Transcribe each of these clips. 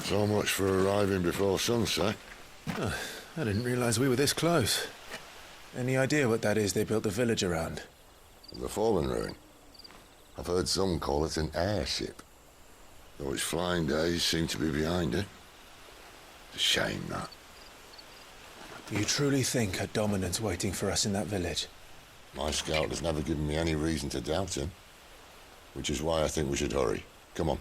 So much for arriving before sunset. Oh, I didn't realize we were this close. Any idea what that is they built the village around? The fallen ruin. I've heard some call it an airship. Though its flying days seem to be behind it. It's a shame, that. Do you truly think a dominant's waiting for us in that village? My scout has never given me any reason to doubt him. Which is why I think we should hurry. Come on.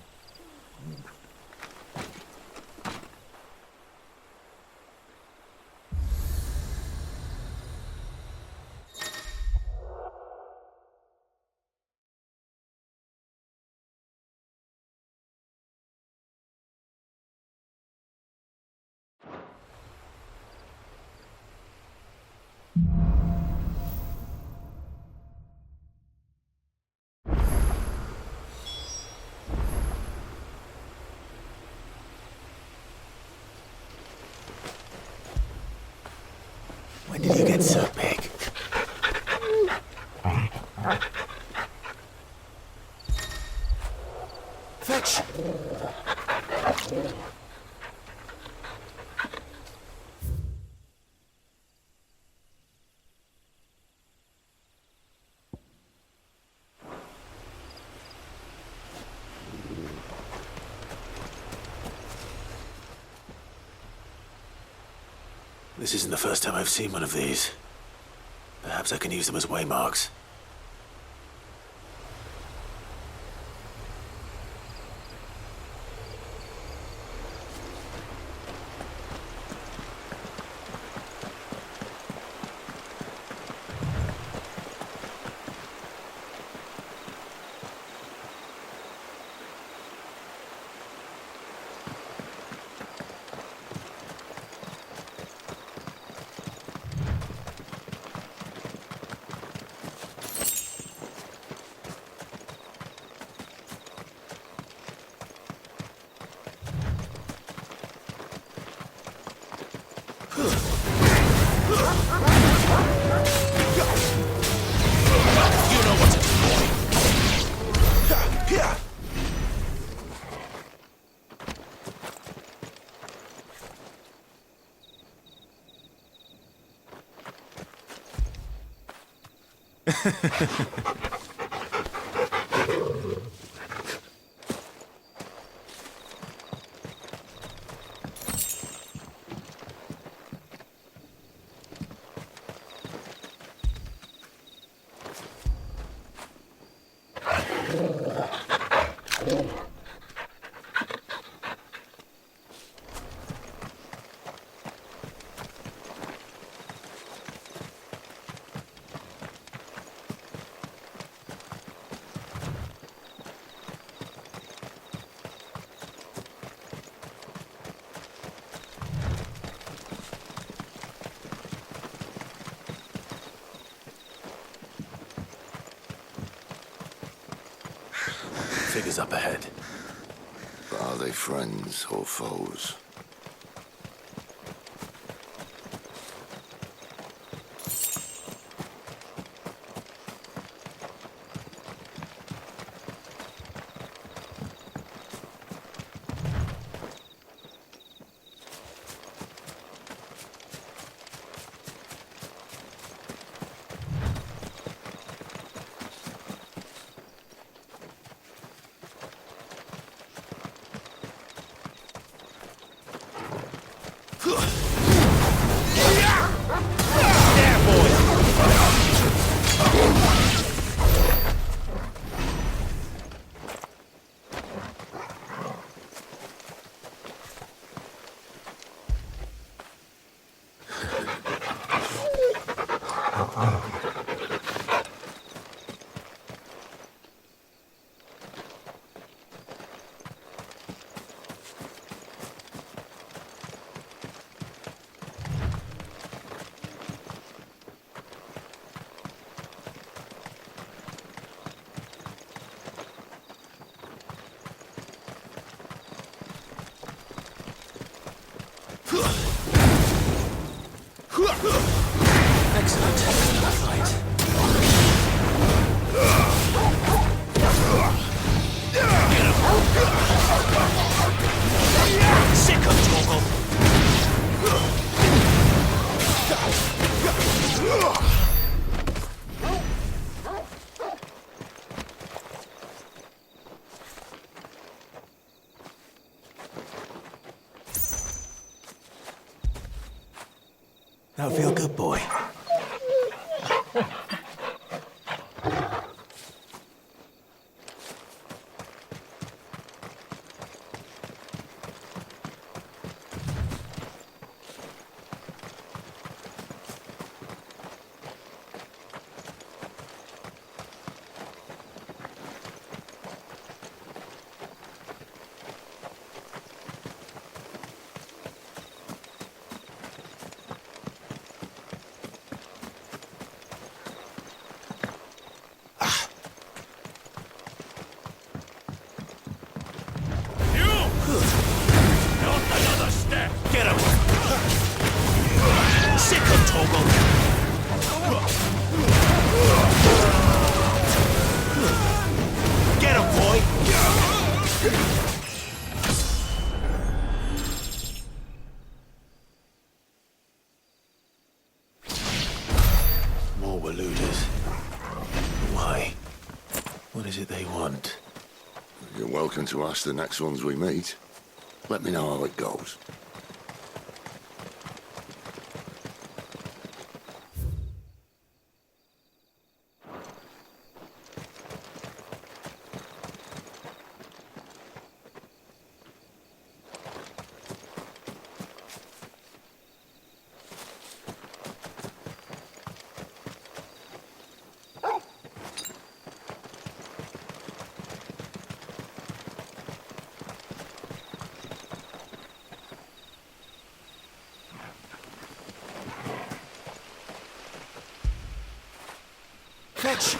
When did you get so big? Fetch! This isn't the first time I've seen one of these. Perhaps I can use them as waymarks. Figures up ahead. But are they friends or foes? Excellent. Right. Good boy. More Waluders. Why? What is it they want? You're welcome to ask the next ones we meet. Let me know how it goes. Fetch!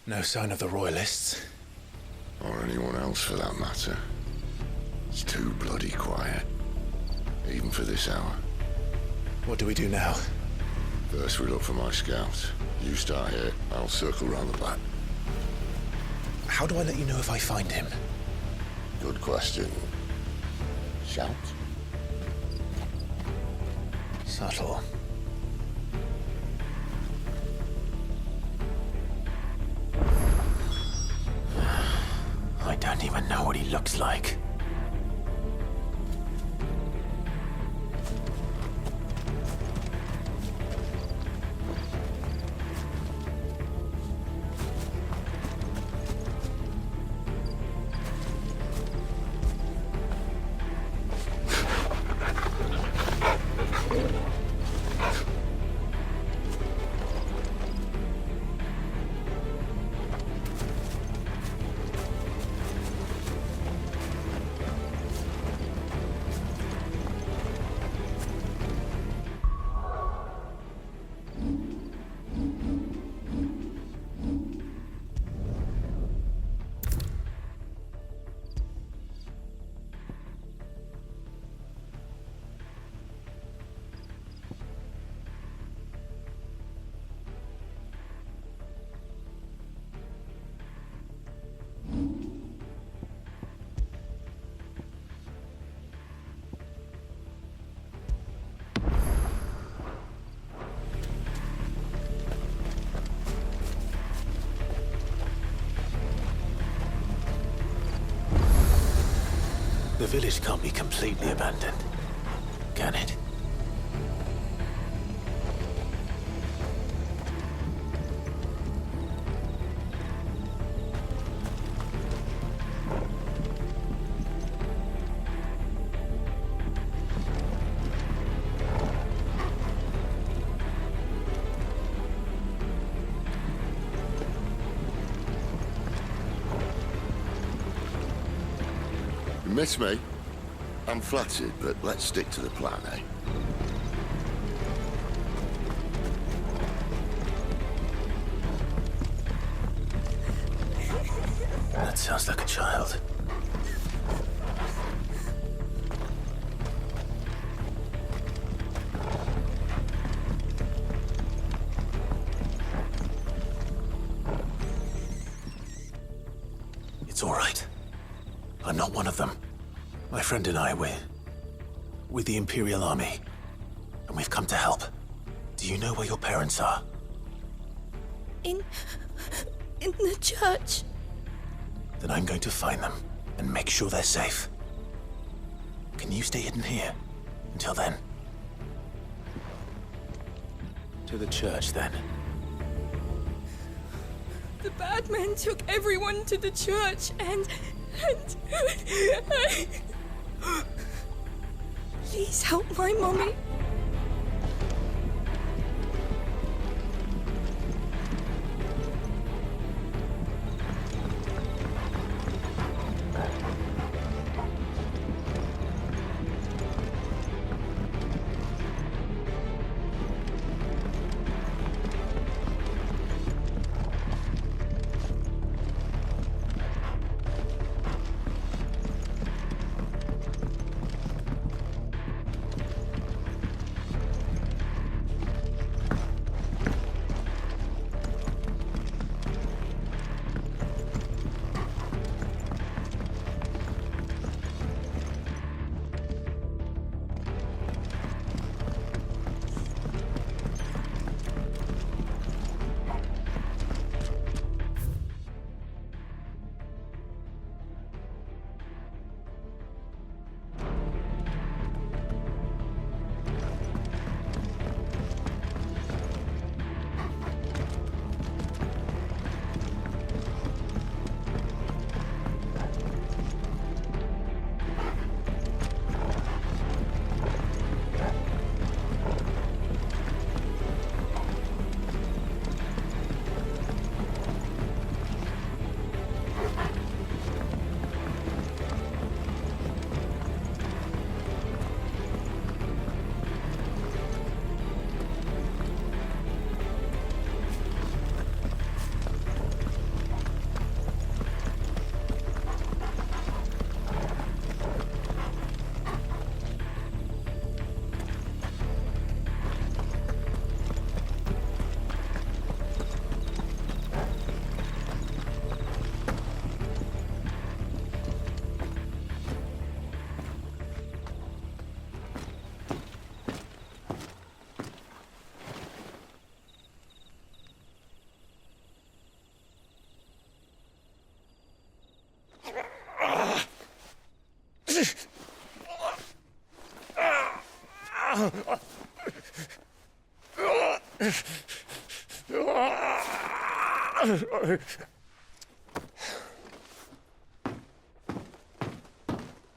No sign of the Royalists. Or anyone else for that matter. It's too bloody quiet. Even for this hour. What do we do now? First we look for my scout. You start here, I'll circle round the back. How do I let you know if I find him? Good question. Shout? Subtle. I don't even know what he looks like. The village can't be completely abandoned, can it? You miss me? I'm flattered, but let's stick to the plan, eh? That sounds like a child. It's all right. I'm not one of them. My friend and I, we're with the Imperial Army, and we've come to help. Do you know where your parents are? In the church. Then I'm going to find them and make sure they're safe. Can you stay hidden here until then? To the church, then. The bad men took everyone to the church and Please help my mommy.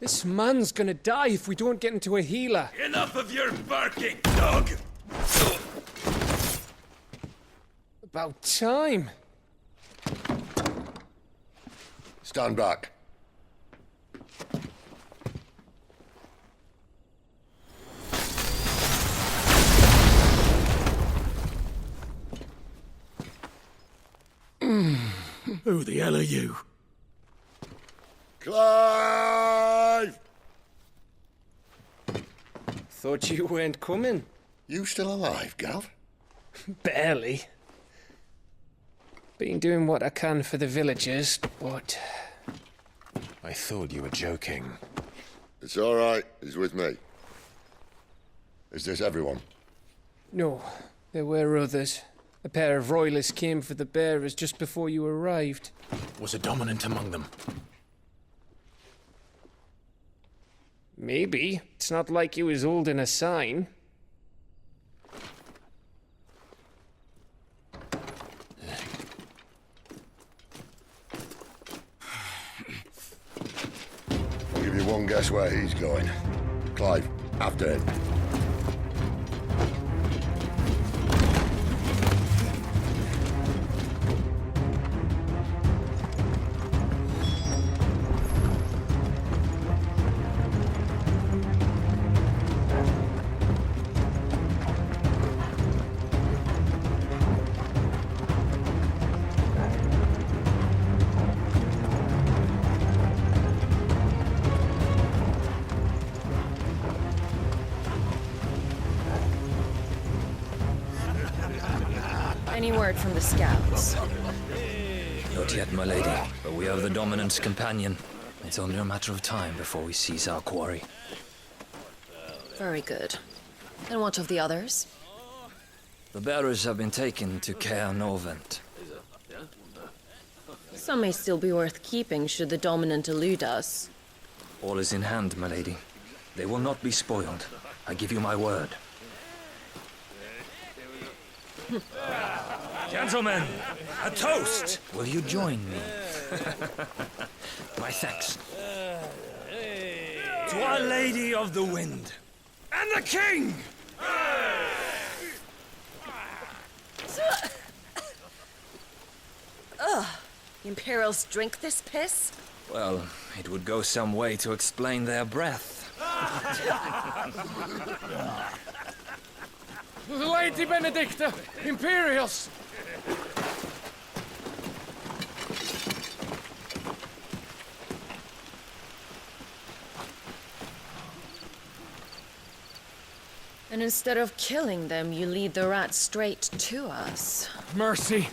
This man's gonna die if we don't get into a healer. Enough of your barking, dog! About time. Stand back. Who the hell are you? Clive! Thought you weren't coming. You still alive, Gav? Barely. Been doing what I can for the villagers, but... I thought you were joking. It's all right. He's with me. Is this everyone? No, there were others. A pair of royalists came for the bearers just before you arrived. Was a dominant among them? Maybe. It's not like he was holding a sign. I'll give you one guess where he's going. Clive, after him. Any word from the scouts? Not Not yet, my lady, but we have the Dominant's companion. It's only a matter of time before we seize our quarry. Very good. And what of the others? The bearers have been taken to Caer Novent. Some may still be worth keeping should the Dominant elude us. All is in hand, my lady. They will not be spoiled. I give you my word. Gentlemen, a toast! Will you join me? My thanks. To Our Lady of the Wind. And the King! The Imperials drink this piss? Well, it would go some way to explain their breath. Lady Benedicta! Imperials! And instead of killing them, you lead the rats straight to us. Mercy!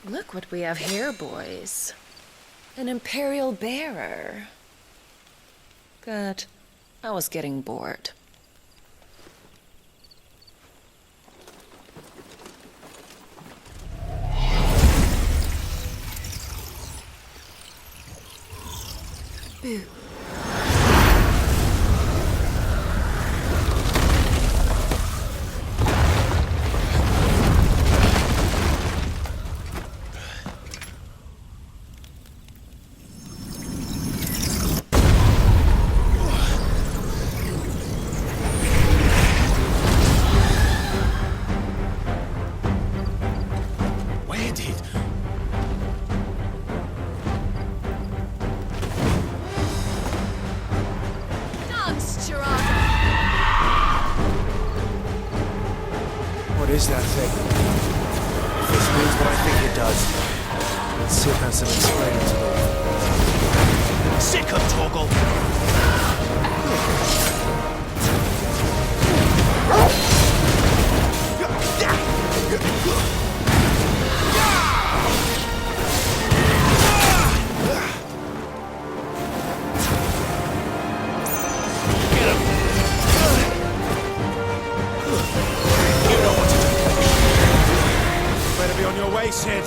Look what we have here, boys. An Imperial bearer. Good. I was getting bored. Boo. What is that thing? If this means what I think it does, let's see if there's some explaining to me. Sick of Toggle! Better be on your way, Sid.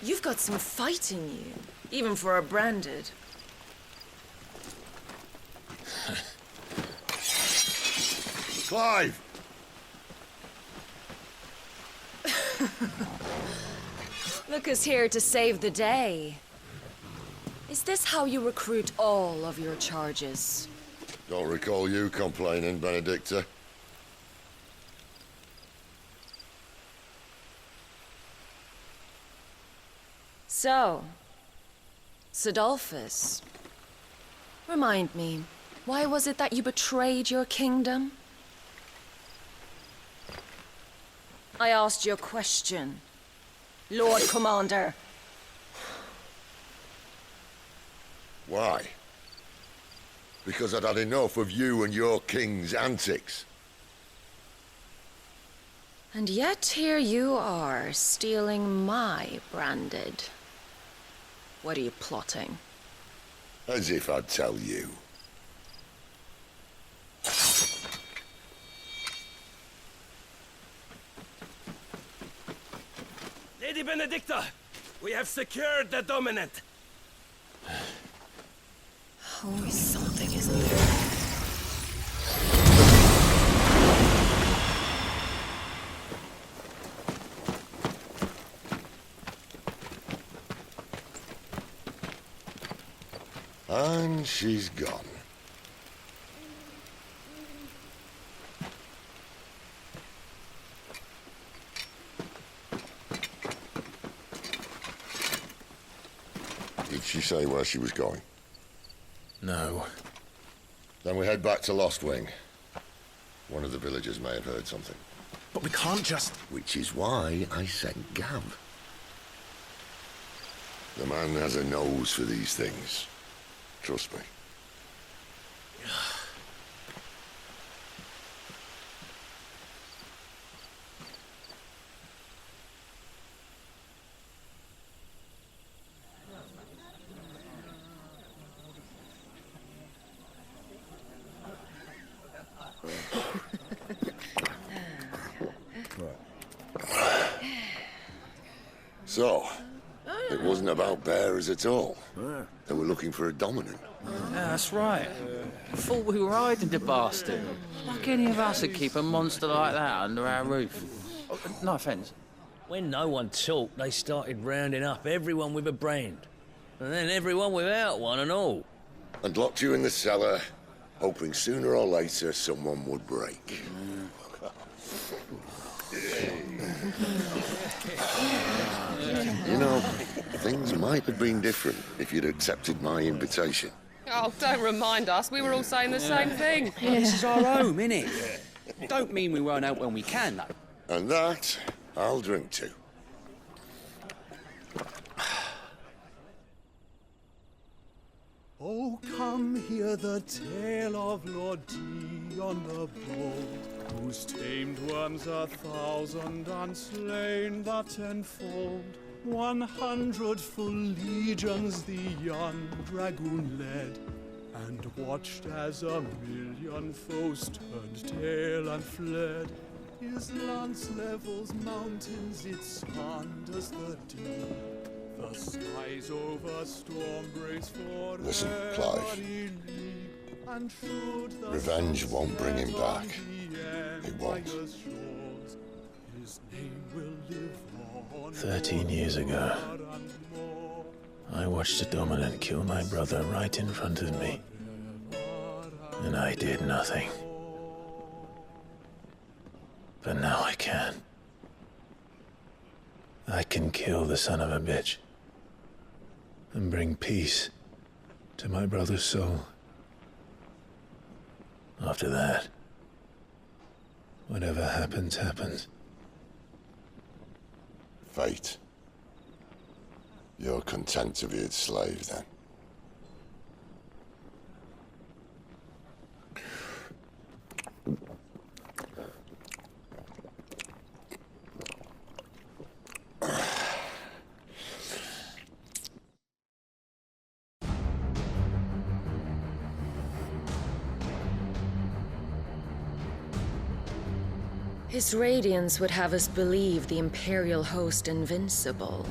You've got some fight in you, even for a branded. Clive! Look who's here to save the day. Is this how you recruit all of your charges? Don't recall you complaining, Benedicta. So, Sidolphus, remind me, why was it that you betrayed your kingdom? I asked you a question, Lord Commander. Why? Because I'd had enough of you and your king's antics. And yet here you are, stealing my branded. What are you plotting? As if I'd tell you. Lady Benedicta, we have secured the Dominant. Oh, And she's gone. Did she say where she was going? No. Then we head back to Lost Wing. One of the villagers may have heard something. But we can't just... Which is why I sent Gav. The man has a nose for these things. Trust me. So, it wasn't about bearers at all. They were looking for a dominant. Yeah, that's right. Thought we were hiding the bastard. Like any of us would keep a monster like that under our roof. Oh, no offence. When no one talked, they started rounding up everyone with a brand. And then everyone without one and all. And locked you in the cellar, hoping sooner or later someone would break. You know, things might have been different if you'd accepted my invitation. Oh, don't remind us. We were all saying the same thing. This is our home, innit? Don't mean we won't out when we can, though. And that, I'll drink to. Oh, come hear the tale of Lord Dion the Bold, whose tamed worms 1,000 and slain the tenfold. 100 full legions the young dragoon led, and watched as 1,000,000 foes turned tail and fled. His lance levels mountains, it slanders the deep. The skies over storm brace for Listen, Clive. Revenge won't bring him back. It won't. 13 years ago, I watched a dominant kill my brother right in front of me. And I did nothing. But now I can. I can kill the son of a bitch. And bring peace to my brother's soul. After that, whatever happens, happens. Fate. You're content to be its slave, then? His radiance would have us believe the Imperial host invincible.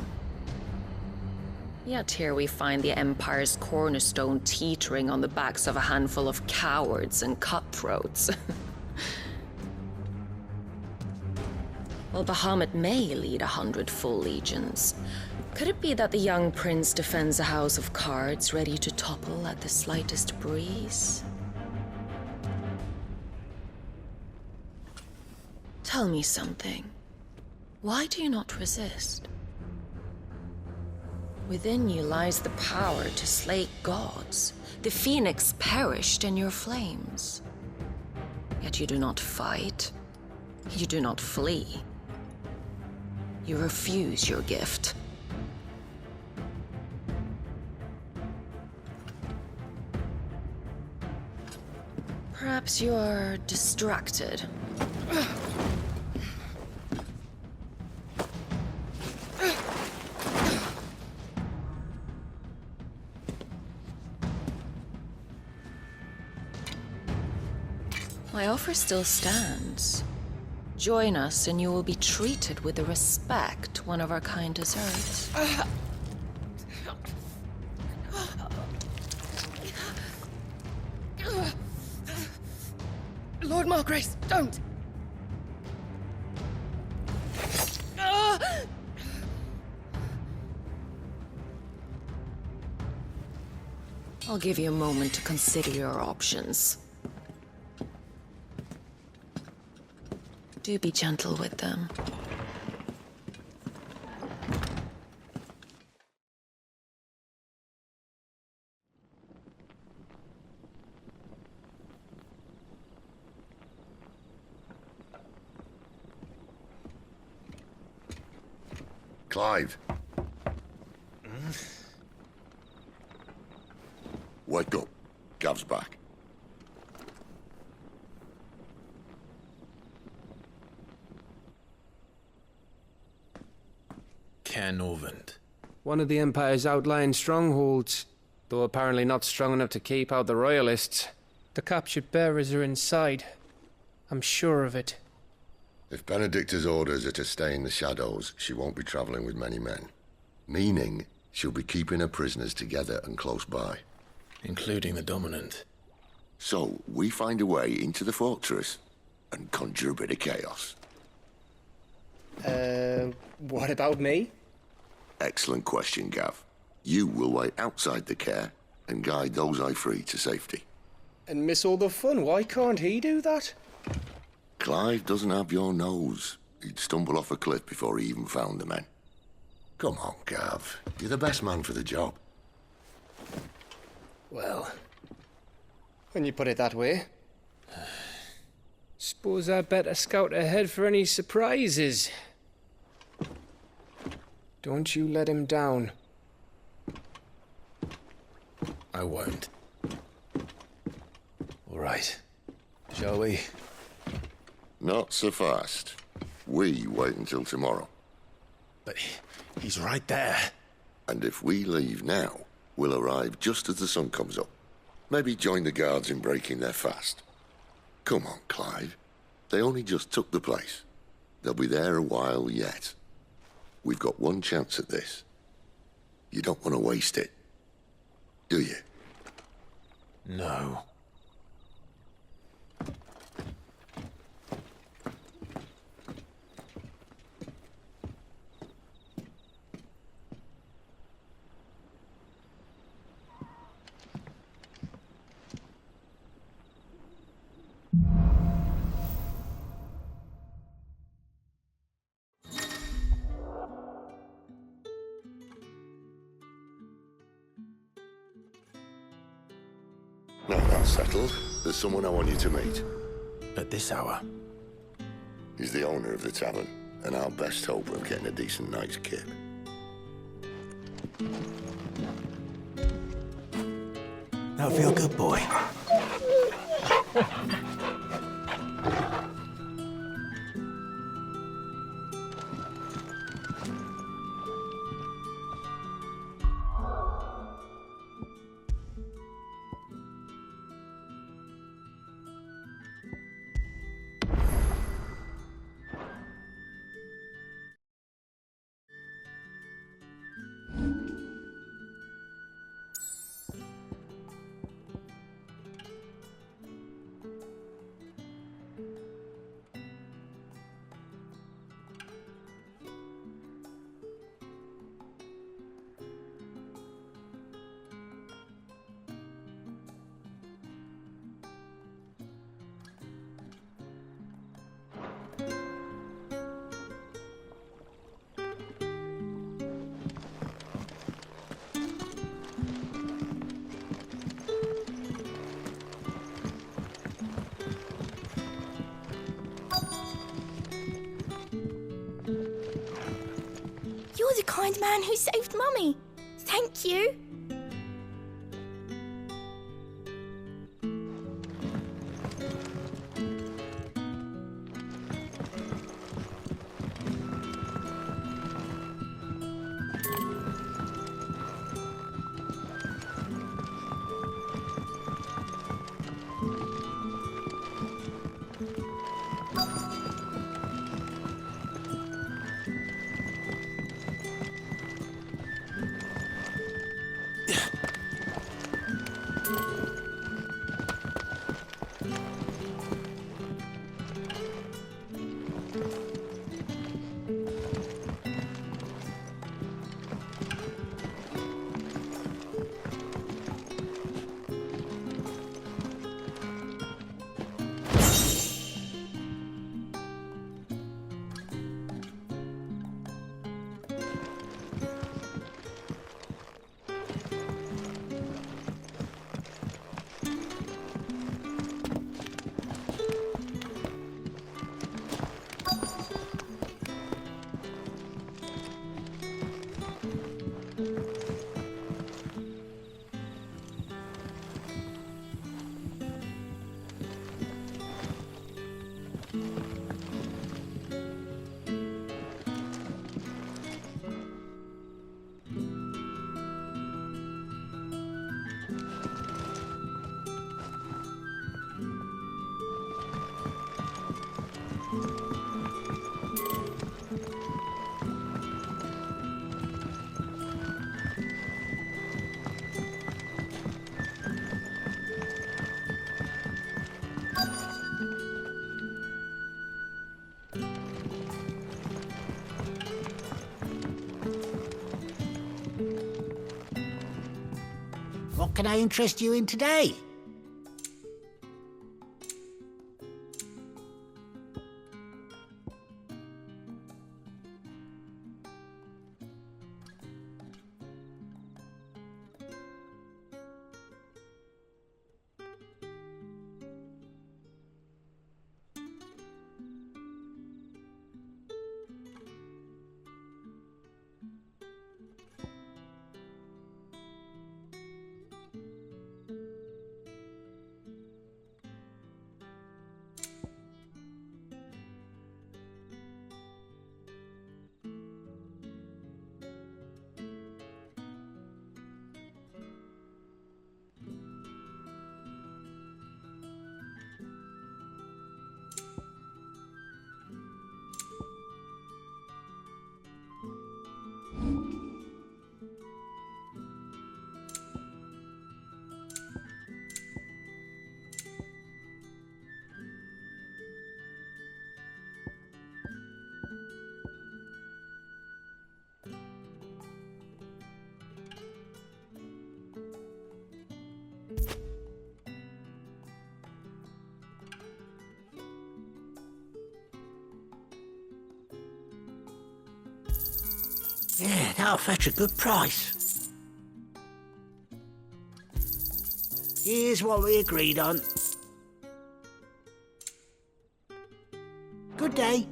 Yet here we find the Empire's cornerstone teetering on the backs of a handful of cowards and cutthroats. While Bahamut may lead 100 full legions, could it be that the young prince defends a house of cards ready to topple at the slightest breeze? Tell me something. Why do you not resist? Within you lies the power to slay gods. The phoenix perished in your flames. Yet you do not fight. You do not flee. You refuse your gift. Perhaps you're distracted. My offer still stands. Join us and you will be treated with the respect one of our kind deserves. Lord Margrace, don't! I'll give you a moment to consider your options. Do be gentle with them. Clive. Wake up. Gav's back. Canovant. One of the Empire's outlying strongholds, though apparently not strong enough to keep out the Royalists. The captured bearers are inside. I'm sure of it. If Benedicta's orders are to stay in the shadows, she won't be travelling with many men. Meaning, she'll be keeping her prisoners together and close by. Including the Dominant. So, we find a way into the fortress and conjure a bit of chaos. What about me? Excellent question, Gav. You will wait outside the care and guide those I free to safety. And miss all the fun. Why can't he do that? Clive doesn't have your nose. He'd stumble off a cliff before he even found the men. Come on, Gav. You're the best man for the job. Well, when you put it that way. Suppose I'd better scout ahead for any surprises. Don't you let him down. I won't. All right. Shall we? Not so fast. We wait until tomorrow. But he's right there. And if we leave now, we'll arrive just as the sun comes up. Maybe join the guards in breaking their fast. Come on, Clive. They only just took the place. They'll be there a while yet. We've got one chance at this. You don't want to waste it, do you? No. Now that's settled. There's someone I want you to meet. At this hour? He's the owner of the tavern, and our best hope of getting a decent night's kip. Now feel good, boy. You're the kind man who saved Mummy. Thank you. What can I interest you in today? Yeah, that'll fetch a good price. Here's what we agreed on. Good day.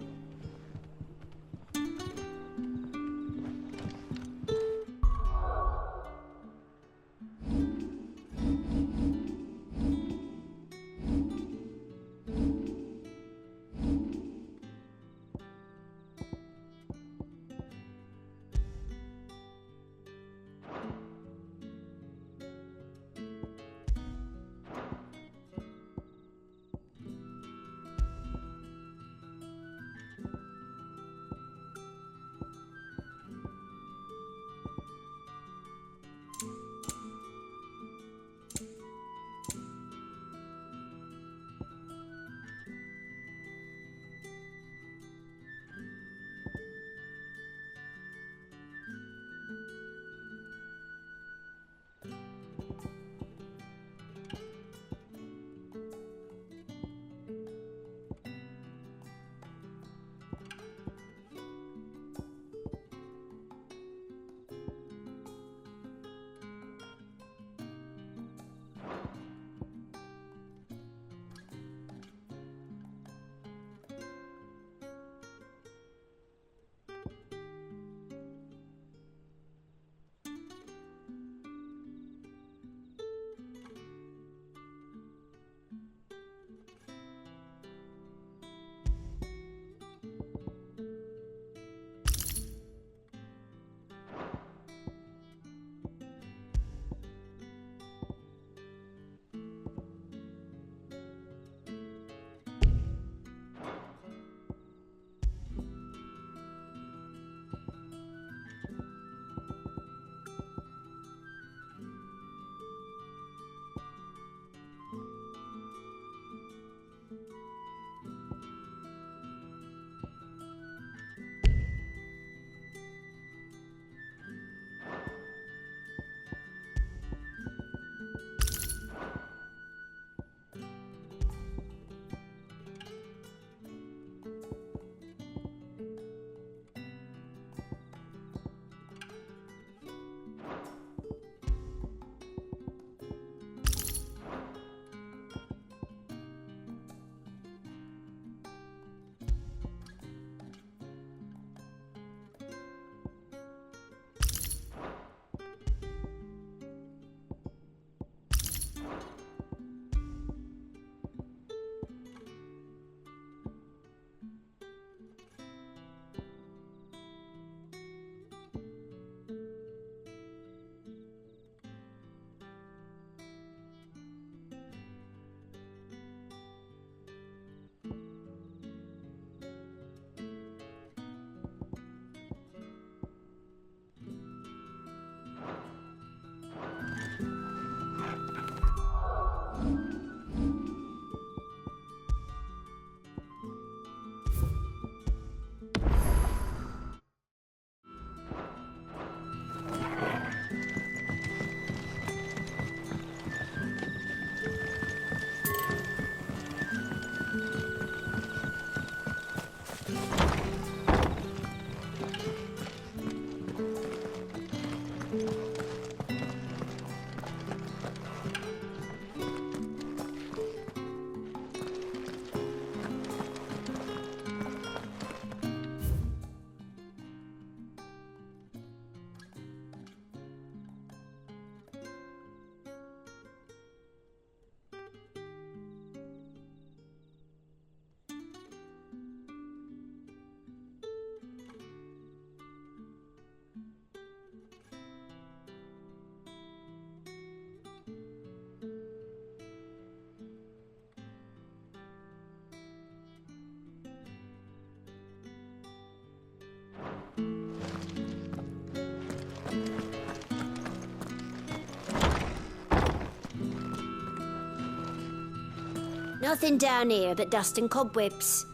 Nothing down here but dust and cobwebs.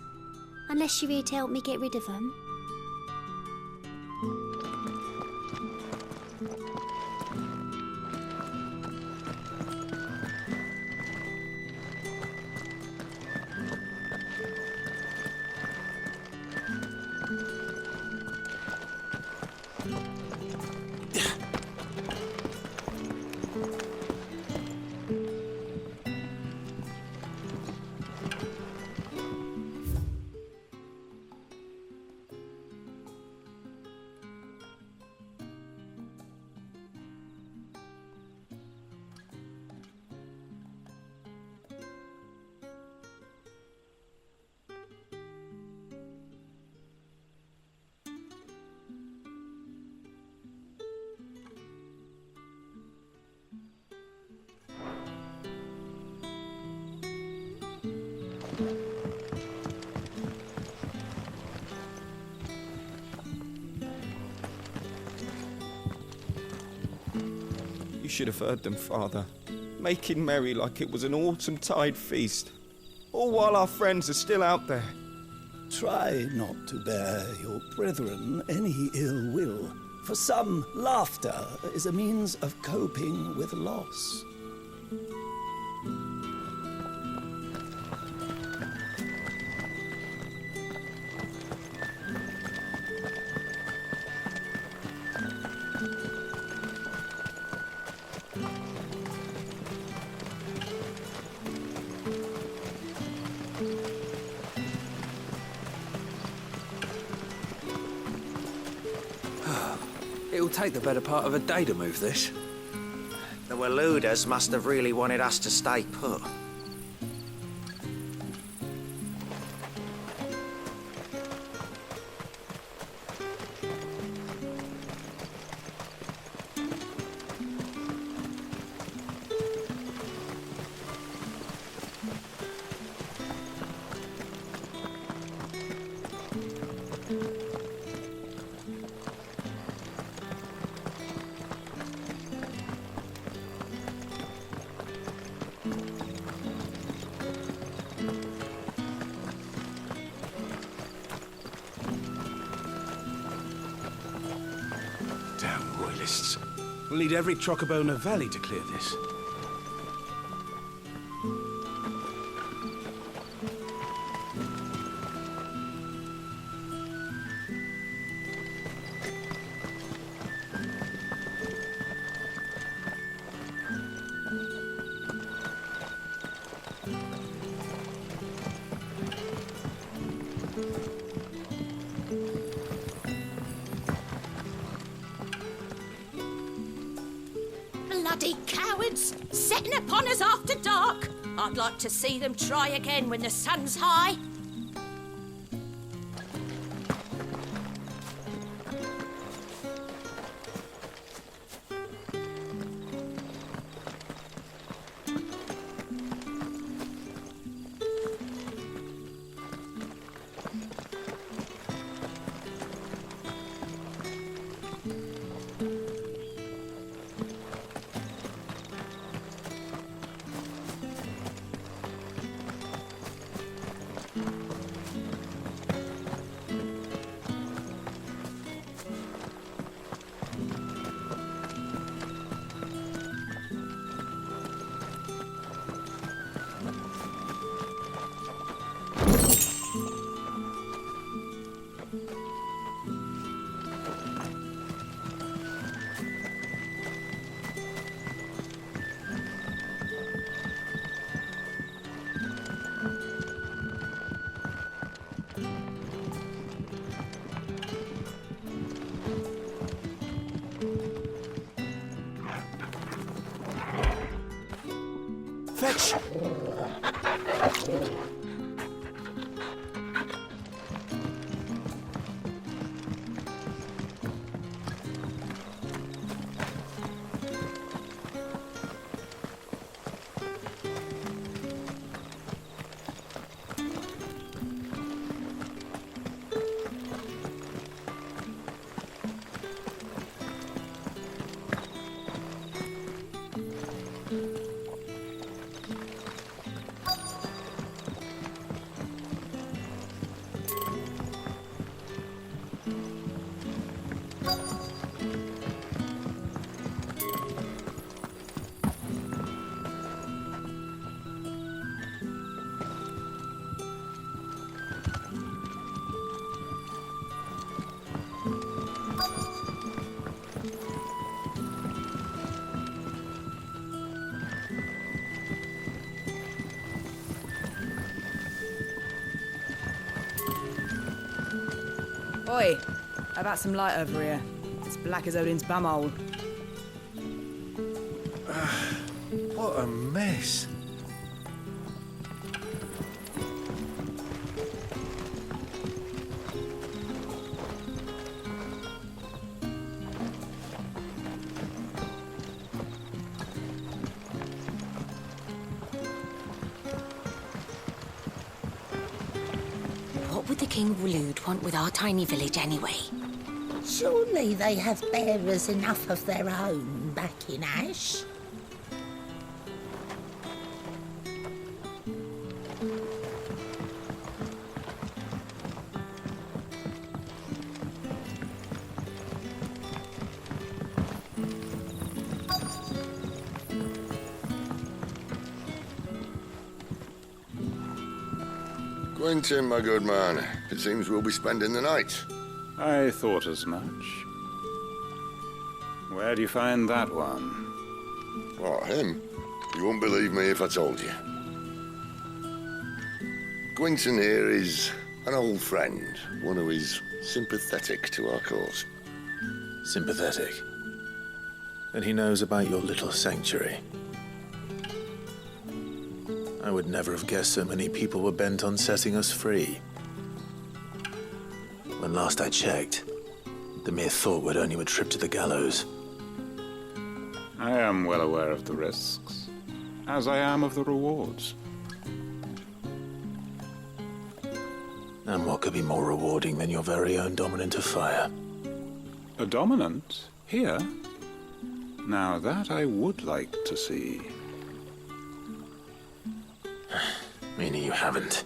Unless you're here to help me get rid of them. You should have heard them, Father, making merry like it was an autumn tide feast, all while our friends are still out there. Try not to bear your brethren any ill will, for some laughter is a means of coping with loss. It'll take the better part of a day to move this. The Waluders must have really wanted us to stay put. Damn royalists. We'll need every Trocobone in the valley to clear this. Bloody cowards! Setting upon us after dark! I'd like to see them try again when the sun's high. Fetch! Oi, how about some light over here? It's black as Odin's bumhole. What a mess. What would the King of Waloed want with our tiny village anyway? Surely they have bearers enough of their own back in Ash. Quentin, my good man. It seems we'll be spending the night. I thought as much. Where do you find that one? What, him? You wouldn't believe me if I told you. Quentin here is an old friend, one who is sympathetic to our cause. Sympathetic? And he knows about your little sanctuary. I would never have guessed so many people were bent on setting us free. When last I checked, the mere thought would earn you a trip to the gallows. I am well aware of the risks, as I am of the rewards. And what could be more rewarding than your very own dominant of fire? A dominant? Here? Now that I would like to see. Meaning you haven't?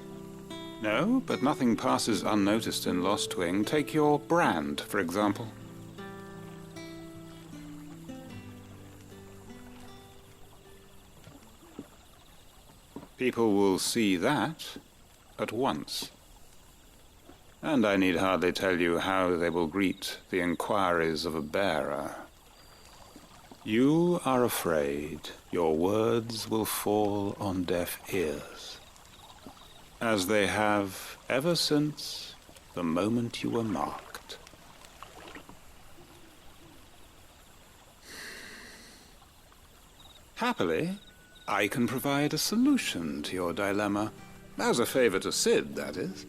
No, but nothing passes unnoticed in Lostwing. Take your brand, for example. People will see that at once. And I need hardly tell you how they will greet the inquiries of a bearer. You are afraid your words will fall on deaf ears, as they have ever since the moment you were marked. Happily, I can provide a solution to your dilemma, as a favor to Sid, that is.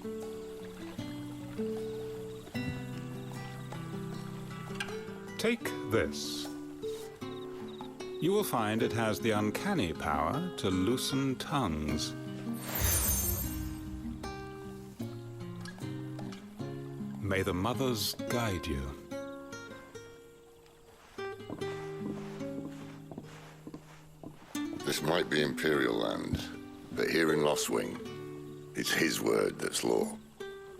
Take this. You will find it has the uncanny power to loosen tongues. May the mothers guide you. This might be Imperial land, but here in Lostwing, it's his word that's law.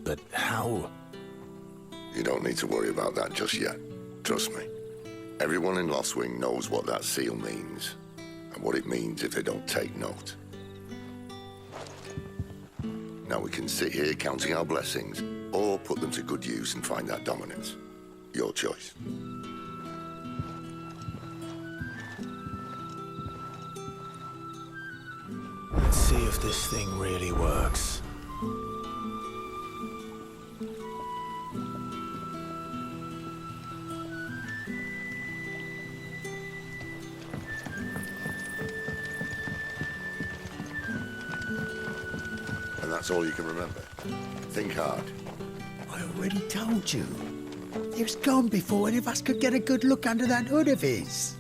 But how? You don't need to worry about that just yet. Trust me. Everyone in Lostwing knows what that seal means, and what it means if they don't take note. Now we can sit here counting our blessings, or put them to good use and find that dominance. Your choice. Let's see if this thing really works. And that's all you can remember. Think hard. I already told you. He was gone before any of us could get a good look under that hood of his.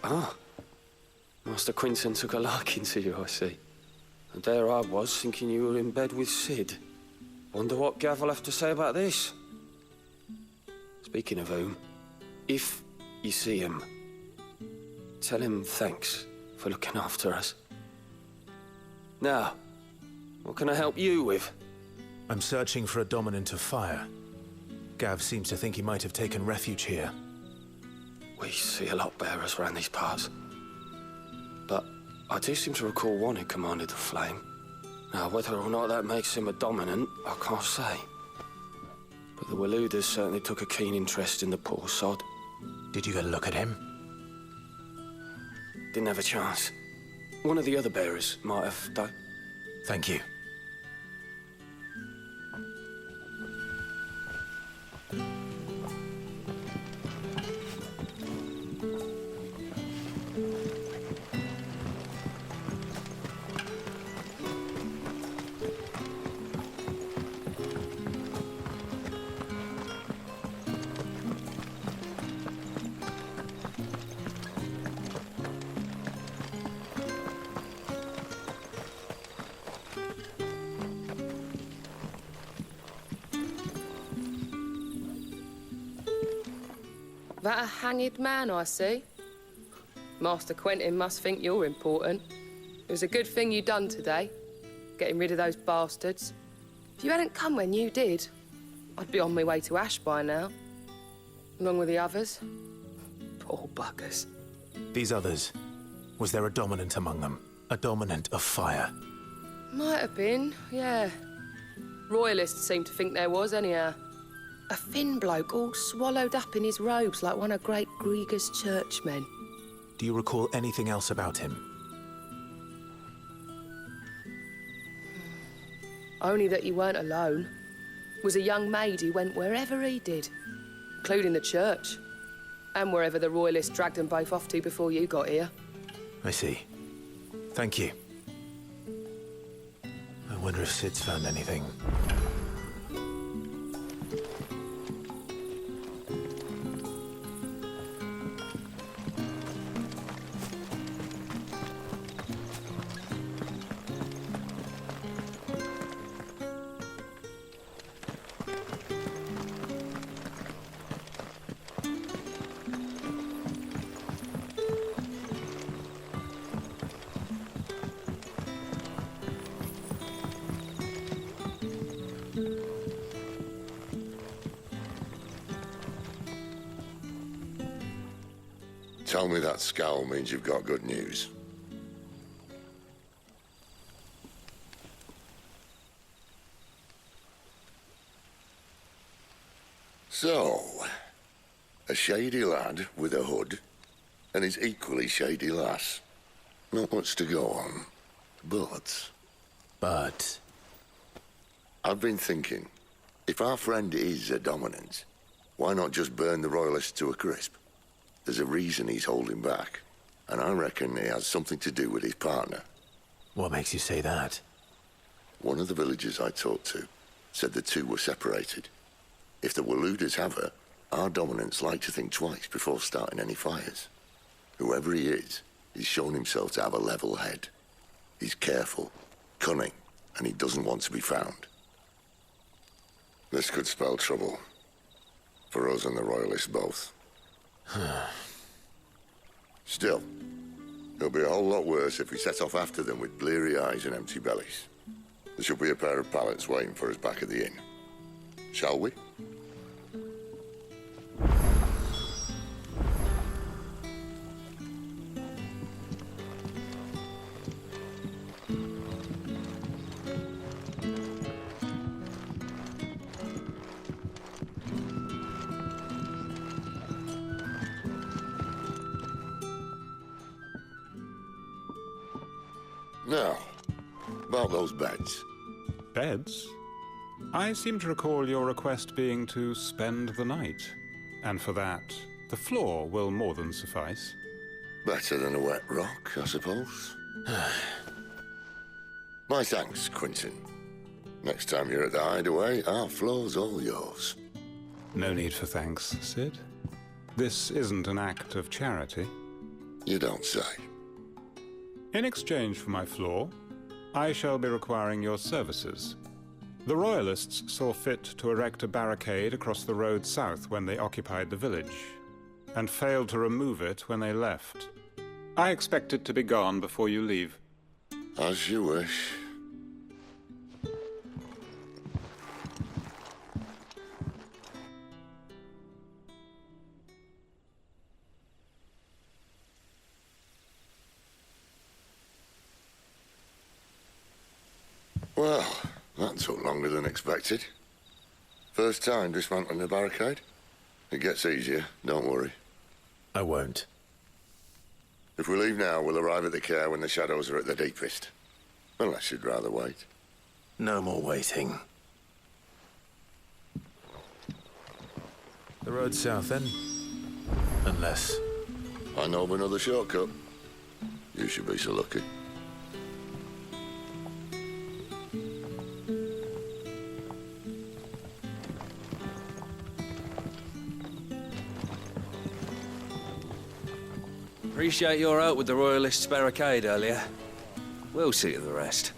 Ah. Master Quinton took a liking to you, I see. And there I was, thinking you were in bed with Sid. Wonder what Gav will have to say about this. Speaking of whom, if you see him, tell him thanks for looking after us. Now, what can I help you with? I'm searching for a dominant of fire. Gav seems to think he might have taken refuge here. We see a lot bearers around these parts. But I do seem to recall one who commanded the flame. Now, whether or not that makes him a dominant, I can't say. But the Waluders certainly took a keen interest in the poor sod. Did you get a look at him? Didn't have a chance. One of the other bearers might have, though. Thank you. That a hanged man I see? Master Quentin must think you're important. It was a good thing you done today, getting rid of those bastards. If you hadn't come when you did, I'd be on my way to Ash by now, along with the others. Poor buggers. These others, was there a dominant among them? A dominant of fire? Might have been, yeah. Royalists seem to think there was, anyhow. A thin bloke all swallowed up in his robes like one of Great Grieger's churchmen. Do you recall anything else about him? Only that he weren't alone. Was a young maid who went wherever he did, including the church, and wherever the Royalists dragged them both off to before you got here. I see. Thank you. I wonder if Sid's found anything. Tell me that scowl means you've got good news. So, a shady lad with a hood, and his equally shady lass. Not much to go on, but... I've been thinking, if our friend is a dominant, why not just burn the Royalists to a crisp? There's a reason he's holding back, and I reckon it has something to do with his partner. What makes you say that? One of the villagers I talked to said the two were separated. If the Waluders have her, our dominants like to think twice before starting any fires. Whoever he is, he's shown himself to have a level head. He's careful, cunning, and he doesn't want to be found. This could spell trouble. For us and the Royalists both. Still, it'll be a whole lot worse if we set off after them with bleary eyes and empty bellies. There should be a pair of pallets waiting for us back at the inn. Shall we? Now, about those beds. Beds? I seem to recall your request being to spend the night. And for that, the floor will more than suffice. Better than a wet rock, I suppose. My thanks, Quentin. Next time you're at the hideaway, our floor's all yours. No need for thanks, Sid. This isn't an act of charity. You don't say. In exchange for my floor, I shall be requiring your services. The Royalists saw fit to erect a barricade across the road south when they occupied the village, and failed to remove it when they left. I expect it to be gone before you leave. As you wish. Well, that took longer than expected. First time dismantling the barricade? It gets easier, don't worry. I won't. If we leave now, we'll arrive at the care when the shadows are at the deepest. Unless you'd rather wait. No more waiting. The road south, then? Unless... I know of another shortcut. You should be so lucky. Appreciate your help with the Royalists' barricade earlier. We'll see to the rest.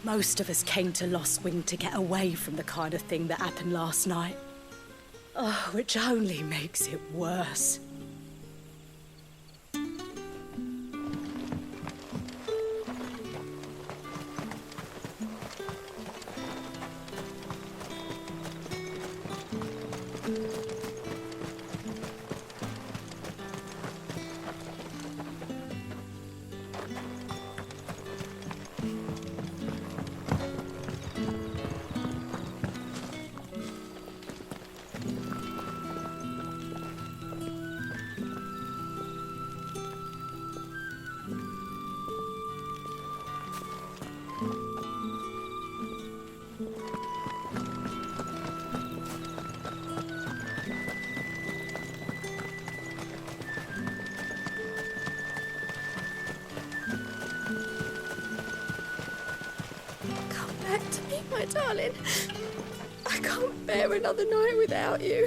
Most of us came to Lost Wing to get away from the kind of thing that happened last night. Oh, which only makes it worse. Back to me, my darling. I can't bear another night without you.